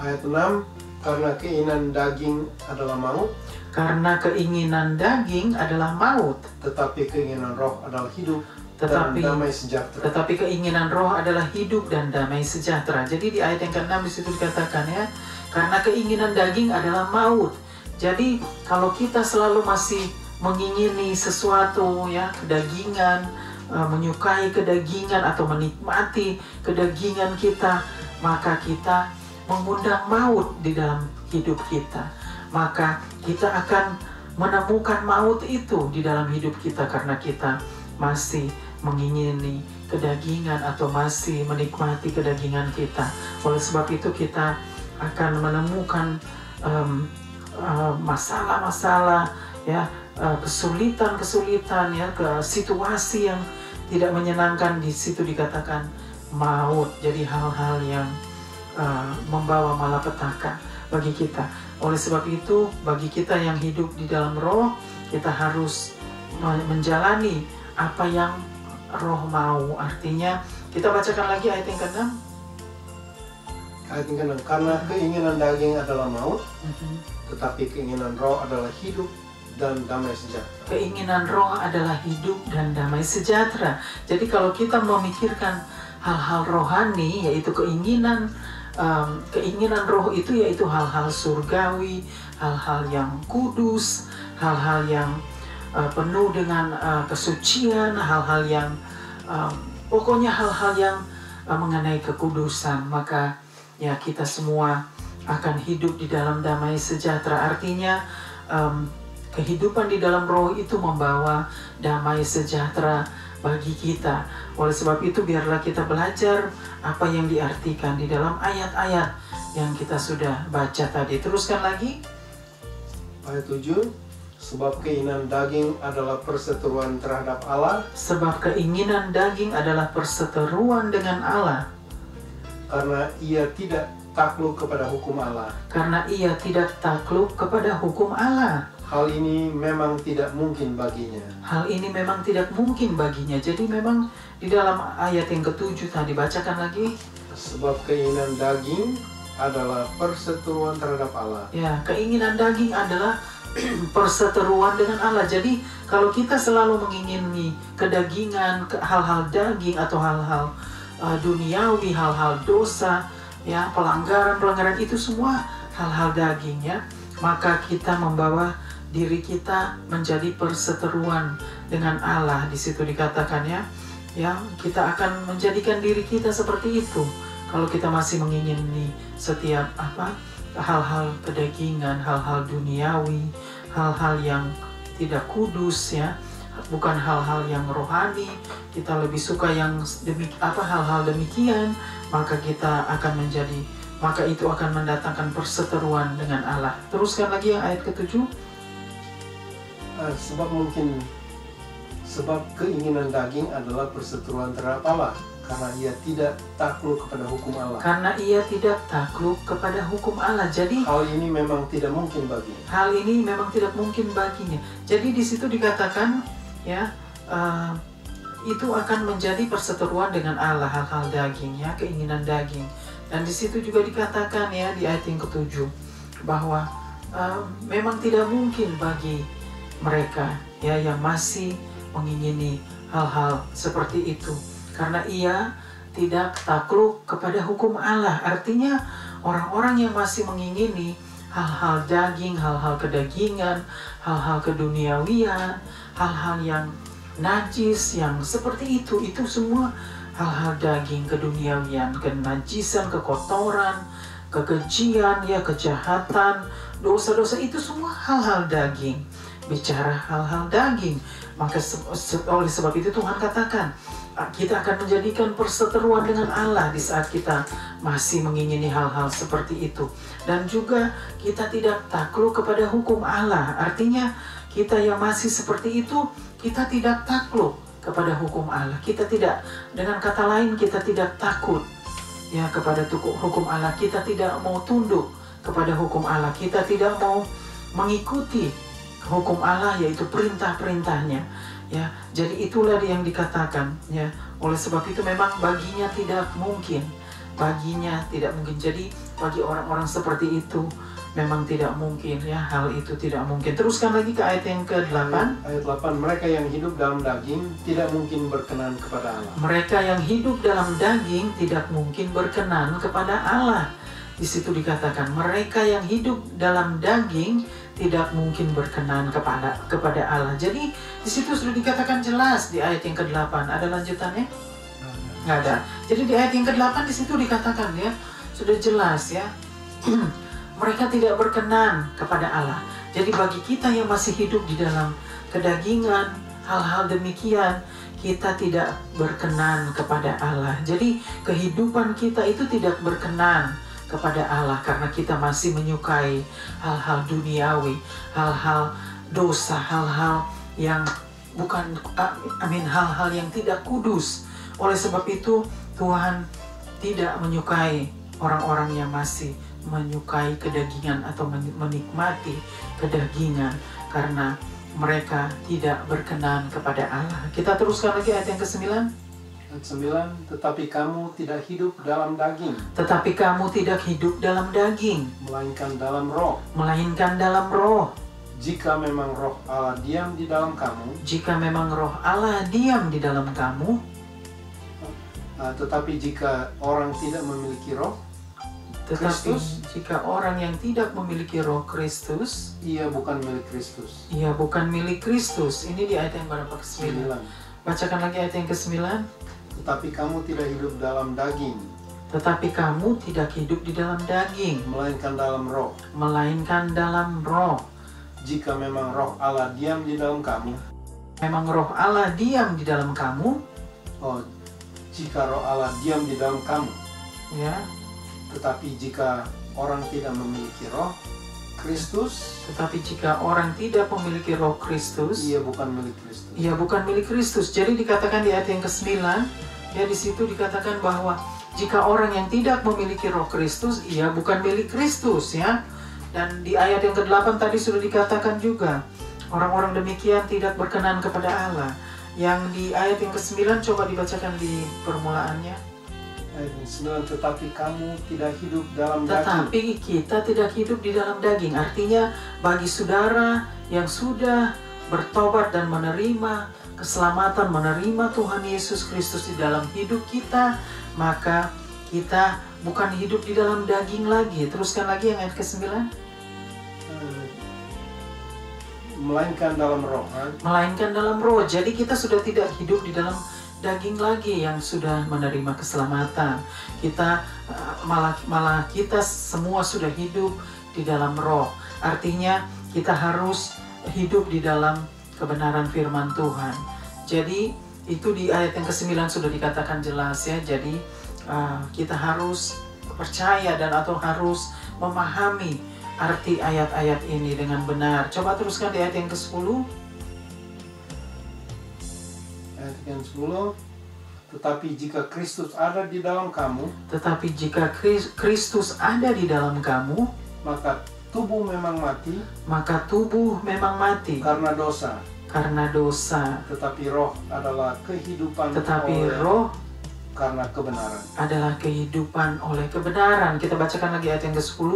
Ayat 6, karena keinginan daging adalah maut, Karena keinginan daging adalah maut, tetapi keinginan roh adalah hidup Tetapi- dan damai sejahtera. tetapi keinginan roh adalah hidup dan damai sejahtera. Jadi di ayat yang ke-6 di situ dikatakan, ya, karena keinginan daging adalah maut. Jadi kalau kita selalu masih mengingini sesuatu, ya, kedagingan, menyukai kedagingan atau menikmati kedagingan kita, maka kita mengundang maut di dalam hidup kita. Maka kita akan menemukan maut itu di dalam hidup kita karena kita masih mengingini kedagingan atau masih menikmati kedagingan kita. Oleh sebab itu kita akan menemukan masalah-masalah, ya, kesulitan-kesulitan, ya, ke situasi yang tidak menyenangkan. Di situ dikatakan maut. Jadi hal-hal yang membawa malapetaka bagi kita. Oleh sebab itu, bagi kita yang hidup di dalam roh, kita harus menjalani apa yang roh mau. Artinya, kita bacakan lagi ayat yang ke-6. Ayat yang ke-6, karena keinginan daging adalah maut, tetapi keinginan roh adalah hidup dan damai sejahtera. Keinginan roh adalah hidup dan damai sejahtera. Jadi kalau kita memikirkan hal-hal rohani, yaitu keinginan roh itu yaitu hal-hal surgawi, hal-hal yang kudus, hal-hal yang penuh dengan kesucian, hal-hal yang pokoknya hal-hal yang mengenai kekudusan, maka ya kita semua akan hidup di dalam damai sejahtera. Artinya kehidupan di dalam roh itu membawa damai sejahtera bagi kita. Oleh sebab itu biarlah kita belajar apa yang diartikan di dalam ayat-ayat yang kita sudah baca tadi. Teruskan lagi. Ayat 7, sebab keinginan daging adalah perseteruan terhadap Allah. Sebab keinginan daging adalah perseteruan dengan Allah. Karena ia tidak takluk kepada hukum Allah. Karena ia tidak takluk kepada hukum Allah. Hal ini memang tidak mungkin baginya. Hal ini memang tidak mungkin baginya. Jadi memang di dalam ayat yang ke-7 tadi, bacakan lagi. Sebab keinginan daging adalah perseteruan terhadap Allah. Ya, keinginan daging adalah perseteruan dengan Allah. Jadi kalau kita selalu mengingini kedagingan, hal-hal daging atau hal-hal duniawi, hal-hal dosa, ya, pelanggaran itu semua hal-hal daging, ya, maka kita membawa diri kita menjadi perseteruan dengan Allah. Di situ dikatakan ya kita akan menjadikan diri kita seperti itu kalau kita masih mengingini setiap hal-hal kedagingan, hal-hal duniawi, hal-hal yang tidak kudus, ya, bukan hal-hal yang rohani. Kita lebih suka yang hal-hal demikian, maka itu akan mendatangkan perseteruan dengan Allah. Teruskan lagi yang ayat ke-7. Sebab keinginan daging adalah perseteruan terhadap Allah, karena ia tidak takluk kepada hukum Allah. Karena ia tidak takluk kepada hukum Allah. Jadi hal ini memang tidak mungkin baginya. Hal ini memang tidak mungkin baginya. Jadi di situ dikatakan, ya, itu akan menjadi perseteruan dengan Allah, hal-hal daging, ya, keinginan daging. Dan di situ juga dikatakan, ya, di ayat yang ke-7 bahwa memang tidak mungkin bagi mereka, ya, yang masih mengingini hal-hal seperti itu, karena ia tidak takluk kepada hukum Allah. Artinya orang-orang yang masih mengingini hal-hal daging, hal-hal kedagingan, hal-hal keduniawian, hal-hal yang najis, yang seperti itu semua hal-hal daging, keduniawian, kenajisan, kekotoran, kekejian, ya, kejahatan, dosa-dosa, itu semua hal-hal daging. Bicara hal-hal daging, maka oleh sebab itu Tuhan katakan kita akan menjadikan perseteruan dengan Allah di saat kita masih mengingini hal-hal seperti itu. Dan juga kita tidak takluk kepada hukum Allah. Artinya kita yang masih seperti itu, kita tidak takluk kepada hukum Allah. Kita tidak, dengan kata lain, kita tidak takut, ya, kepada hukum Allah. Kita tidak mau tunduk kepada hukum Allah. Kita tidak mau mengikuti hukum Allah, yaitu perintah-perintahnya, ya. Jadi itulah yang dikatakan, ya. Oleh sebab itu memang baginya tidak mungkin. Jadi bagi orang-orang seperti itu memang tidak mungkin, ya, hal itu tidak mungkin. Teruskan lagi ke ayat yang ke-8. Ayat 8, mereka yang hidup dalam daging tidak mungkin berkenan kepada Allah. Mereka yang hidup dalam daging tidak mungkin berkenan kepada Allah. Di situ dikatakan mereka yang hidup dalam daging tidak mungkin berkenan kepada Allah. Jadi di situ sudah dikatakan jelas di ayat yang ke-8. Ada lanjutannya? Nggak ada. Jadi di ayat yang ke-8 di situ dikatakan, ya, sudah jelas, ya. Mereka tidak berkenan kepada Allah. Jadi bagi kita yang masih hidup di dalam kedagingan, hal-hal demikian, kita tidak berkenan kepada Allah. Jadi kehidupan kita itu tidak berkenan kepada Allah karena kita masih menyukai hal-hal duniawi, hal-hal dosa, hal-hal yang bukan, hal-hal yang tidak kudus. Oleh sebab itu Tuhan tidak menyukai orang-orang yang masih menyukai kedagingan atau menikmati kedagingan, karena mereka tidak berkenan kepada Allah. Kita teruskan lagi ayat yang ke-9. Ayat 9, tetapi kamu tidak hidup dalam daging, Tetapi kamu tidak hidup dalam daging, melainkan dalam roh. melainkan dalam roh. Jika memang roh Allah diam di dalam kamu, Jika memang roh Allah diam di dalam kamu, tetapi jika orang tidak memiliki roh tetapi Kristus, jika orang yang tidak memiliki roh Kristus, ia bukan milik Kristus. ia bukan milik Kristus. Ini di ayat yang berapa? Ke-9. 9. Bacakan lagi ayat yang ke-9. Tetapi kamu tidak hidup dalam daging, Tetapi kamu tidak hidup di dalam daging, melainkan dalam roh. melainkan dalam roh. Jika memang roh Allah diam di dalam kamu, Memang roh Allah diam di dalam kamu, jika roh Allah diam di dalam kamu, ya. tetapi jika orang tidak memiliki roh Kristus, Tetapi jika orang tidak memiliki roh Kristus, ia bukan milik Kristus. ia bukan milik Kristus. Jadi dikatakan di ayat yang ke-9, ya di situ dikatakan bahwa jika orang yang tidak memiliki roh Kristus, ia bukan milik Kristus, ya. Dan di ayat yang ke-8 tadi sudah dikatakan juga, orang-orang demikian tidak berkenan kepada Allah. Yang di ayat yang ke-9 coba dibacakan di permulaannya. Ayat 9, tetapi kamu tidak hidup dalam daging. Tetapi kita tidak hidup di dalam daging. Artinya bagi saudara yang sudah bertobat dan menerima keselamatan, menerima Tuhan Yesus Kristus di dalam hidup kita, maka kita bukan hidup di dalam daging lagi. Teruskan lagi yang ayat ke-9. Melainkan dalam roh. Melainkan dalam roh. Jadi kita sudah tidak hidup di dalam daging lagi yang sudah menerima keselamatan. Kita malah kita semua sudah hidup di dalam roh. Artinya kita harus hidup di dalam kebenaran firman Tuhan. Jadi itu di ayat yang ke-9 sudah dikatakan jelas, ya. Jadi kita harus percaya dan atau harus memahami arti ayat-ayat ini dengan benar. Coba teruskan di ayat yang ke-10. Ayat yang 10, tetapi jika Kristus ada di dalam kamu, Tetapi jika Kristus ada di dalam kamu, maka tubuh memang mati maka tubuh memang mati karena dosa, karena dosa. tetapi roh adalah kehidupan Tetapi oleh roh karena kebenaran. adalah kehidupan oleh kebenaran. Kita bacakan lagi ayat yang ke-10.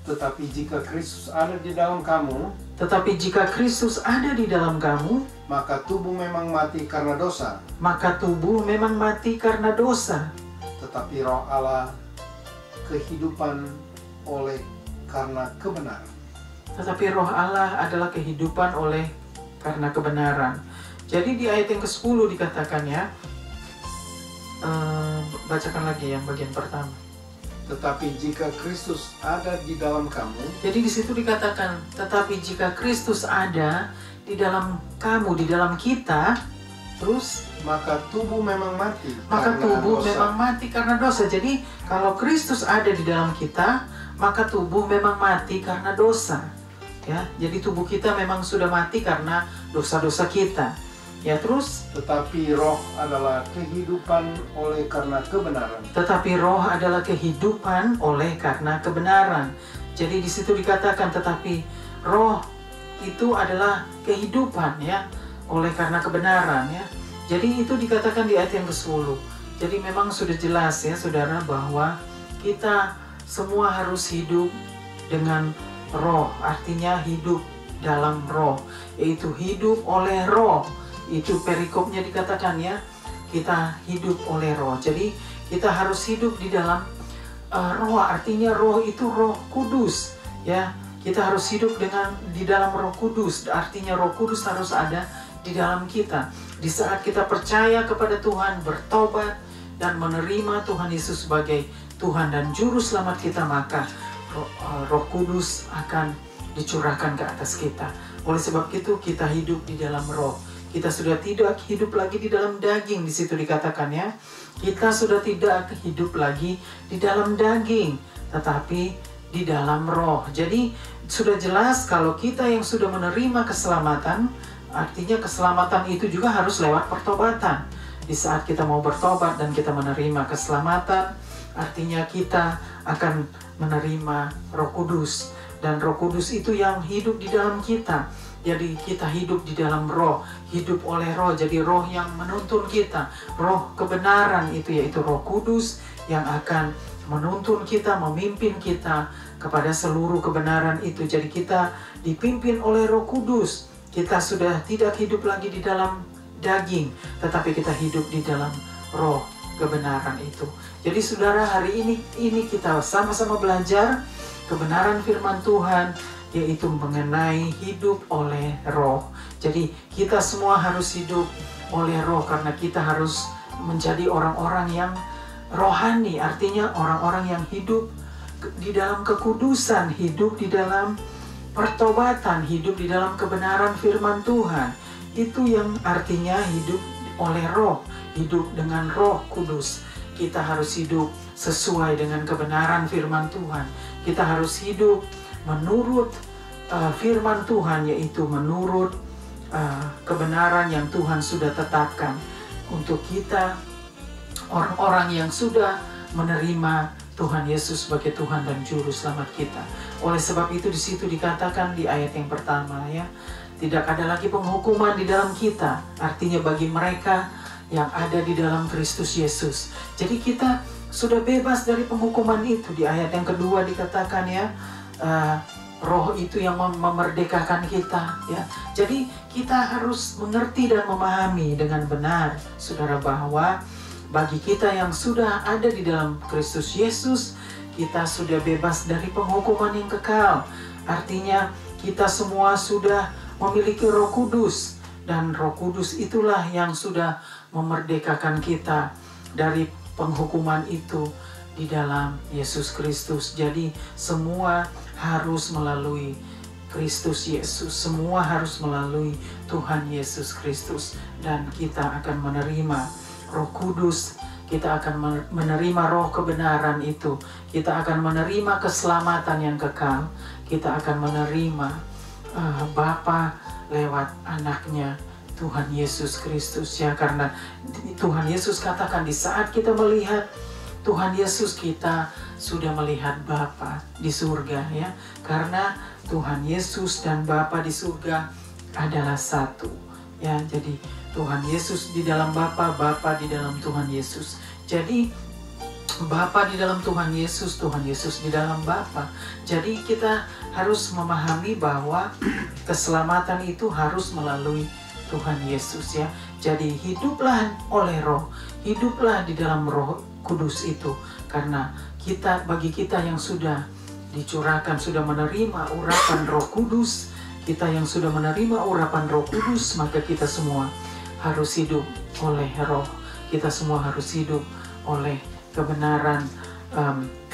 Tetapi jika Kristus ada di dalam kamu, Tetapi jika Kristus ada di dalam kamu, maka tubuh memang mati karena dosa, maka tubuh memang mati karena dosa. tetapi roh Allah kehidupan oleh karena kebenaran. Tetapi roh Allah adalah kehidupan oleh karena kebenaran. Jadi di ayat yang ke-10 dikatakan, ya, bacakan lagi yang bagian pertama. Tetapi jika Kristus ada di dalam kamu, Jadi di situ dikatakan, tetapi jika Kristus ada di dalam kamu, di dalam kita, terus maka tubuh memang mati maka karena tubuh dosa. memang mati karena dosa. Jadi kalau Kristus ada di dalam kita, maka tubuh memang mati karena dosa. Ya, jadi tubuh kita memang sudah mati karena dosa-dosa kita. Ya, terus Tetapi roh adalah kehidupan oleh karena kebenaran. tetapi roh adalah kehidupan oleh karena kebenaran. Jadi di situ dikatakan tetapi roh itu adalah kehidupan, ya, oleh karena kebenaran, ya. Jadi itu dikatakan di ayat yang ke-10. Jadi memang sudah jelas, ya, saudara, bahwa kita semua harus hidup dengan roh. Artinya hidup dalam roh, yaitu hidup oleh roh. Itu perikopnya dikatakan, ya, kita hidup oleh roh. Jadi kita harus hidup di dalam roh. Artinya roh itu Roh Kudus, ya. Kita harus hidup di dalam Roh Kudus. Artinya Roh Kudus harus ada di dalam kita. Di saat kita percaya kepada Tuhan, bertobat dan menerima Tuhan Yesus sebagai Tuhan dan Juru Selamat kita, maka Roh Kudus akan dicurahkan ke atas kita. Oleh sebab itu kita hidup di dalam roh. Kita sudah tidak hidup lagi di dalam daging, di situ dikatakan, ya. Kita sudah tidak hidup lagi di dalam daging, tetapi di dalam roh. Jadi sudah jelas kalau kita yang sudah menerima keselamatan, artinya keselamatan itu juga harus lewat pertobatan. Di saat kita mau bertobat dan kita menerima keselamatan, artinya kita akan menerima Roh Kudus. Dan Roh Kudus itu yang hidup di dalam kita. Jadi kita hidup di dalam roh, hidup oleh roh. Jadi roh yang menuntun kita, roh kebenaran itu yaitu Roh Kudus yang akan menuntun kita, memimpin kita kepada seluruh kebenaran itu. Jadi kita dipimpin oleh Roh Kudus. Kita sudah tidak hidup lagi di dalam daging, tetapi kita hidup di dalam roh kebenaran itu. Jadi saudara, hari ini kita sama-sama belajar kebenaran firman Tuhan, yaitu mengenai hidup oleh roh. Jadi kita semua harus hidup oleh roh karena kita harus menjadi orang-orang yang rohani. Artinya orang-orang yang hidup di dalam kekudusan, hidup di dalam pertobatan, hidup di dalam kebenaran firman Tuhan. Itu yang artinya hidup oleh roh, hidup dengan Roh Kudus. Kita harus hidup sesuai dengan kebenaran firman Tuhan. Kita harus hidup menurut firman Tuhan, yaitu menurut kebenaran yang Tuhan sudah tetapkan untuk kita, orang-orang yang sudah menerima Tuhan Yesus sebagai Tuhan dan Juru Selamat kita. Oleh sebab itu di situ dikatakan di ayat yang pertama, ya, tidak ada lagi penghukuman di dalam kita. Artinya bagi mereka yang ada di dalam Kristus Yesus. Jadi kita sudah bebas dari penghukuman itu. Di ayat yang kedua dikatakan, ya, roh itu yang memerdekakan kita, ya. Jadi kita harus mengerti dan memahami dengan benar, saudara, bahwa bagi kita yang sudah ada di dalam Kristus Yesus, kita sudah bebas dari penghukuman yang kekal. Artinya kita semua sudah memiliki Roh Kudus, dan Roh Kudus itulah yang sudah memerdekakan kita dari penghukuman itu di dalam Yesus Kristus. Jadi semua harus melalui Kristus Yesus, semua harus melalui Tuhan Yesus Kristus, dan kita akan menerima Roh Kudus, kita akan menerima roh kebenaran itu, kita akan menerima keselamatan yang kekal, kita akan menerima Bapa lewat anaknya Tuhan Yesus Kristus, ya. Karena Tuhan Yesus katakan di saat kita melihat Tuhan Yesus, kita sudah melihat Bapa di surga, ya. Karena Tuhan Yesus dan Bapa di surga adalah satu, ya. Jadi Tuhan Yesus di dalam Bapa, Bapa di dalam Tuhan Yesus. Jadi Bapa di dalam Tuhan Yesus di dalam Bapa. Jadi kita harus memahami bahwa keselamatan itu harus melalui Tuhan Yesus, ya. Jadi hiduplah oleh roh, hiduplah di dalam Roh Kudus itu. Karena bagi kita yang sudah dicurahkan, sudah menerima urapan Roh Kudus, kita yang sudah menerima urapan Roh Kudus, maka kita semua harus hidup oleh roh. Kita semua harus hidup oleh kebenaran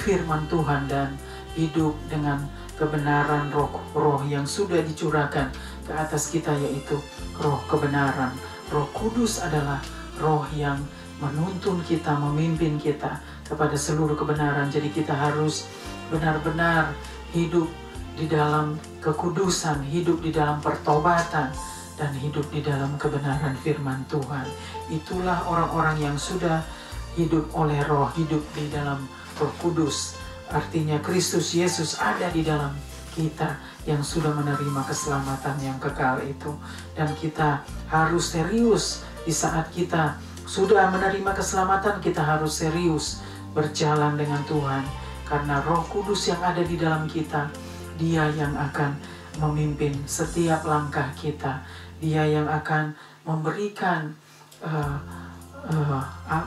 firman Tuhan dan hidup dengan kebenaran roh yang sudah dicurahkan ke atas kita, yaitu roh kebenaran. Roh Kudus adalah roh yang menuntun kita, memimpin kita kepada seluruh kebenaran. Jadi kita harus benar-benar hidup di dalam kekudusan, hidup di dalam pertobatan, dan hidup di dalam kebenaran firman Tuhan. Itulah orang-orang yang sudah hidup oleh roh, hidup di dalam Roh Kudus. Artinya Kristus Yesus ada di dalam kita yang sudah menerima keselamatan yang kekal itu. Dan kita harus serius di saat kita sudah menerima keselamatan, kita harus serius berjalan dengan Tuhan. Karena Roh Kudus yang ada di dalam kita, Dia yang akan memimpin setiap langkah kita. Dia yang akan memberikan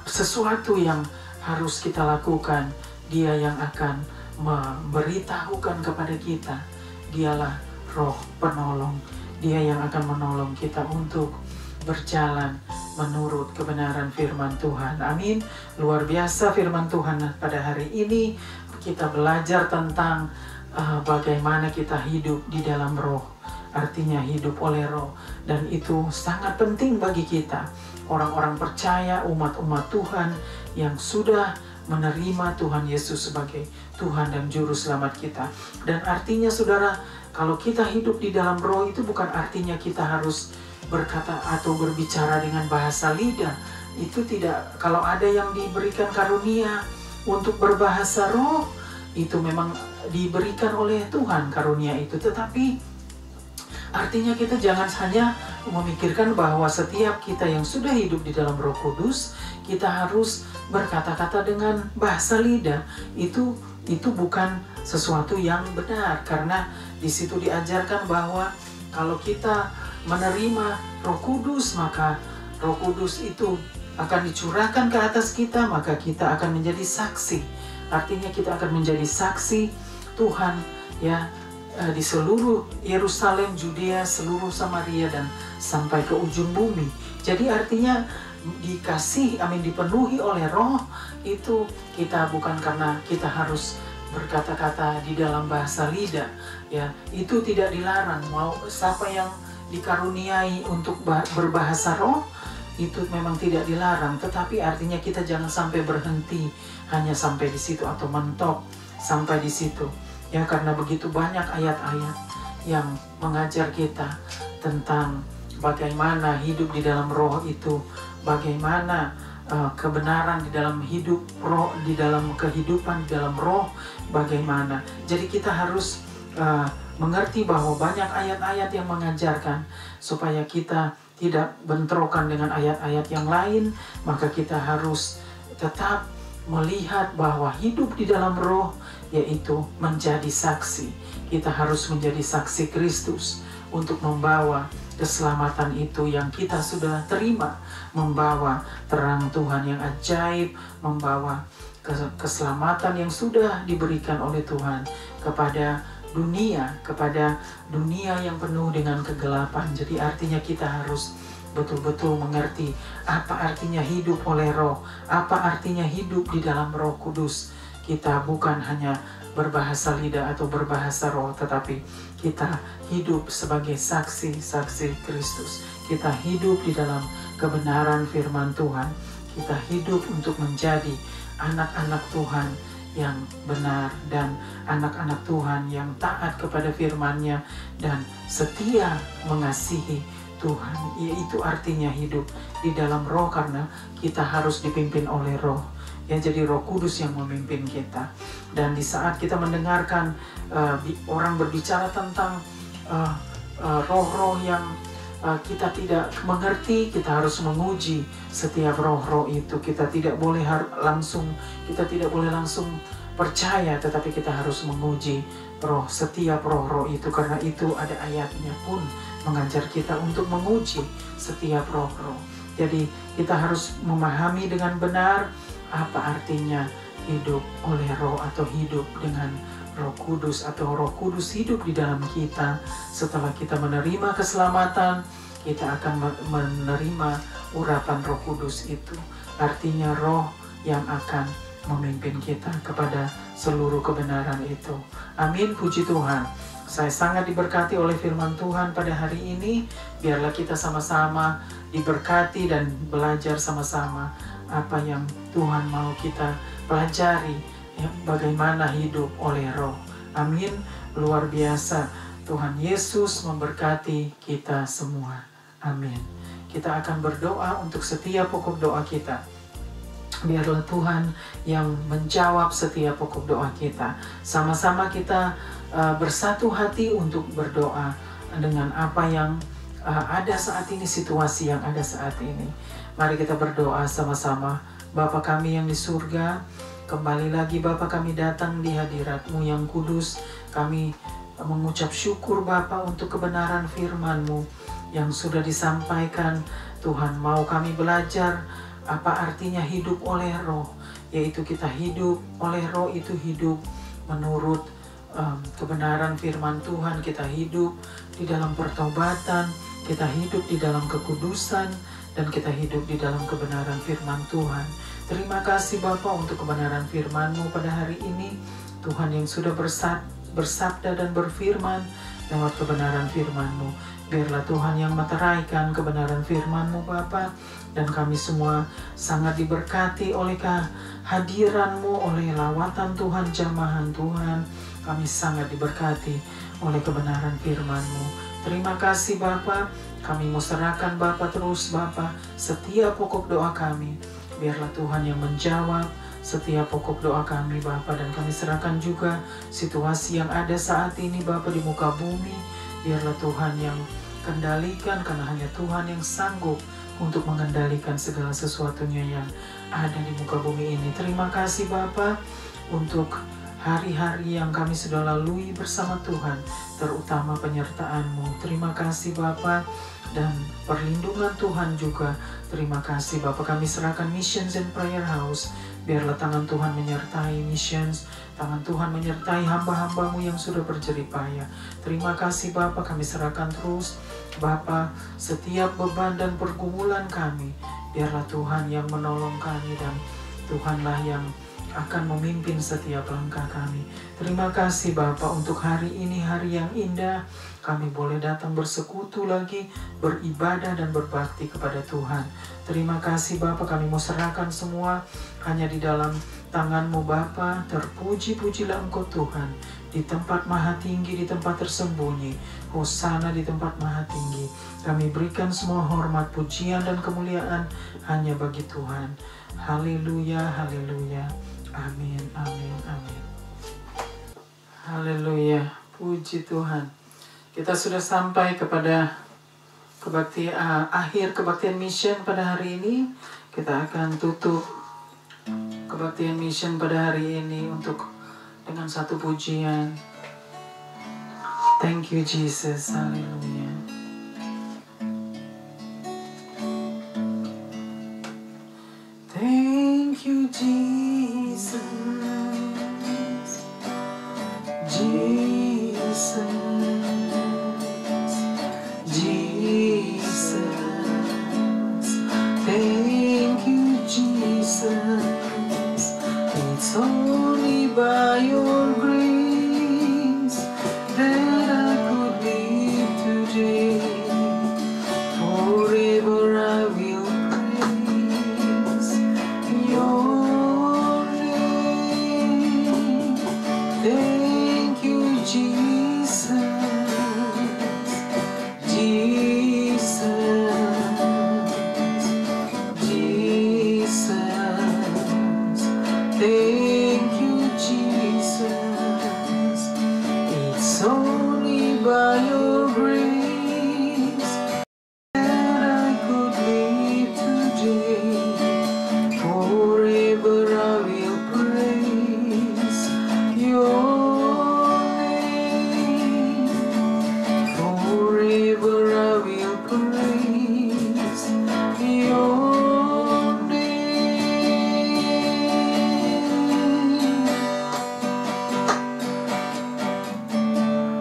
sesuatu yang harus kita lakukan. Dia yang akan memberitahukan kepada kita. Dialah Roh Penolong. Dia yang akan menolong kita untuk berjalan menurut kebenaran firman Tuhan. Amin. Luar biasa firman Tuhan pada hari ini. Kita belajar tentang bagaimana kita hidup di dalam roh. Artinya hidup oleh roh. Dan itu sangat penting bagi kita, orang-orang percaya, umat-umat Tuhan yang sudah menerima Tuhan Yesus sebagai Tuhan dan Juru Selamat kita. Dan artinya saudara, kalau kita hidup di dalam roh itu bukan artinya kita harus berkata atau berbicara dengan bahasa lidah. Itu tidak. Kalau ada yang diberikan karunia untuk berbahasa roh, itu memang diberikan oleh Tuhan karunia itu. Tetapi artinya kita jangan hanya memikirkan bahwa setiap kita yang sudah hidup di dalam Roh Kudus, kita harus berkata-kata dengan bahasa lidah. Itu bukan sesuatu yang benar, karena di situ diajarkan bahwa kalau kita menerima Roh Kudus, maka Roh Kudus itu akan dicurahkan ke atas kita, maka kita akan menjadi saksi. Artinya kita akan menjadi saksi Tuhan ya di seluruh Yerusalem, Judea, seluruh Samaria, dan sampai ke ujung bumi. Jadi artinya dipenuhi oleh Roh itu kita bukan karena kita harus berkata-kata di dalam bahasa lidah, ya itu tidak dilarang. Mau siapa yang dikaruniai untuk berbahasa roh, itu memang tidak dilarang, tetapi artinya kita jangan sampai berhenti hanya sampai di situ atau mentok sampai di situ. Ya, karena begitu banyak ayat-ayat yang mengajar kita tentang bagaimana hidup di dalam roh itu, bagaimana kebenaran di dalam hidup roh, di dalam kehidupan di dalam roh, bagaimana. Jadi kita harus mengerti bahwa banyak ayat-ayat yang mengajarkan supaya kita tidak bentrokan dengan ayat-ayat yang lain, maka kita harus tetap melihat bahwa hidup di dalam roh yaitu menjadi saksi. Kita harus menjadi saksi Kristus untuk membawa keselamatan itu yang kita sudah terima, membawa terang Tuhan yang ajaib, membawa keselamatan yang sudah diberikan oleh Tuhan kepada dunia yang penuh dengan kegelapan. Jadi artinya kita harus betul-betul mengerti apa artinya hidup oleh roh, apa artinya hidup di dalam Roh Kudus. Kita bukan hanya berbahasa lidah atau berbahasa roh, tetapi kita hidup sebagai saksi-saksi Kristus. Kita hidup di dalam kebenaran firman Tuhan. Kita hidup untuk menjadi anak-anak Tuhan yang benar dan anak-anak Tuhan yang taat kepada firman-Nya dan setia mengasihi Tuhan. Yaitu artinya hidup di dalam roh, karena kita harus dipimpin oleh roh. Ya, jadi Roh Kudus yang memimpin kita. Dan di saat kita mendengarkan orang berbicara tentang roh-roh yang kita tidak mengerti, kita harus menguji setiap roh-roh itu. Kita tidak boleh langsung percaya, tetapi kita harus menguji setiap roh-roh itu, karena itu ada ayatnya pun mengajar kita untuk menguji setiap roh-roh. Jadi kita harus memahami dengan benar apa artinya hidup oleh roh atau hidup dengan Roh Kudus, atau Roh Kudus hidup di dalam kita. Setelah kita menerima keselamatan, kita akan menerima urapan Roh Kudus itu. Artinya roh yang akan memimpin kita kepada seluruh kebenaran itu. Amin, puji Tuhan. Saya sangat diberkati oleh firman Tuhan pada hari ini. Biarlah kita sama-sama diberkati dan belajar sama-sama apa yang Tuhan mau kita pelajari, ya, bagaimana hidup oleh roh. Amin, luar biasa. Tuhan Yesus memberkati kita semua. Amin. Kita akan berdoa untuk setiap pokok doa kita. Biarlah Tuhan yang menjawab setiap pokok doa kita. Sama-sama kita bersatu hati untuk berdoa dengan apa yang ada saat ini, situasi yang ada saat ini. Mari kita berdoa sama-sama. Bapa kami yang di surga, kembali lagi Bapa kami datang di hadirat-Mu yang kudus. Kami mengucap syukur Bapa untuk kebenaran firman-Mu yang sudah disampaikan. Tuhan, mau kami belajar apa artinya hidup oleh roh, yaitu kita hidup oleh roh itu hidup menurut kebenaran firman Tuhan. Kita hidup di dalam pertobatan, kita hidup di dalam kekudusan, dan kita hidup di dalam kebenaran firman Tuhan. Terima kasih Bapa untuk kebenaran firman-Mu pada hari ini. Tuhan yang sudah bersabda dan berfirman lewat kebenaran firman-Mu. Biarlah Tuhan yang meteraikan kebenaran firman-Mu Bapa. Dan kami semua sangat diberkati oleh kehadiran-Mu, oleh lawatan Tuhan, jamahan Tuhan. Kami sangat diberkati oleh kebenaran firman-Mu. Terima kasih Bapa. Kami mau serahkan Bapa terus Bapa setiap pokok doa kami. Biarlah Tuhan yang menjawab setiap pokok doa kami Bapa, dan kami serahkan juga situasi yang ada saat ini Bapa di muka bumi. Biarlah Tuhan yang kendalikan, karena hanya Tuhan yang sanggup untuk mengendalikan segala sesuatunya yang ada di muka bumi ini. Terima kasih Bapa untuk hari-hari yang kami sudah lalui bersama Tuhan, terutama penyertaan-Mu. Terima kasih Bapa, dan perlindungan Tuhan juga. Terima kasih Bapa, kami serahkan Missions and Prayer House. Biarlah tangan Tuhan menyertai Missions, tangan Tuhan menyertai hamba-hamba-Mu yang sudah berjerih payah. Terima kasih Bapa, kami serahkan terus Bapa setiap beban dan pergumulan kami. Biarlah Tuhan yang menolong kami, dan Tuhanlah yang akan memimpin setiap langkah kami. Terima kasih Bapa untuk hari ini, hari yang indah. Kami boleh datang bersekutu lagi, beribadah dan berbakti kepada Tuhan. Terima kasih Bapa, kami mau serahkan semua hanya di dalam tangan-Mu Bapa. Terpuji-pujilah Engkau Tuhan di tempat maha tinggi, di tempat tersembunyi. Hosana di tempat maha tinggi. Kami berikan semua hormat, pujian dan kemuliaan hanya bagi Tuhan. Haleluya, haleluya. Amin, amin, amin. Haleluya, puji Tuhan. Kita sudah sampai kepada akhir kebaktian mission pada hari ini. Kita akan tutup kebaktian mission pada hari ini dengan satu pujian. Thank you Jesus, haleluya. Thank you Jesus, Jesus, Jesus. Thank you Jesus. It's only by your grace that I could live today. Forever I will praise your name. Thank you Jesus, Jesus, Jesus. Thank you Jesus. It's only by your grace that I could live today. Forever I will praise your name. Forever I will praise your name.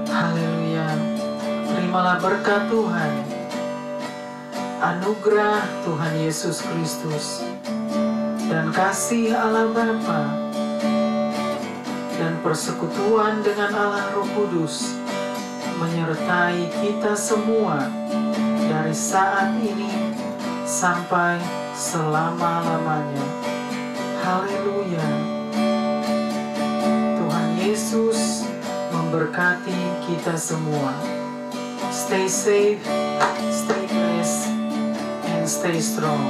Haleluya. Terimalah berkat Tuhan, anugerah Tuhan Yesus Kristus, dan kasih Allah Bapa, dan persekutuan dengan Allah Roh Kudus menyertai kita semua dari saat ini sampai selama-lamanya. Haleluya. Tuhan Yesus memberkati kita semua. Stay safe, stay blessed, and stay strong.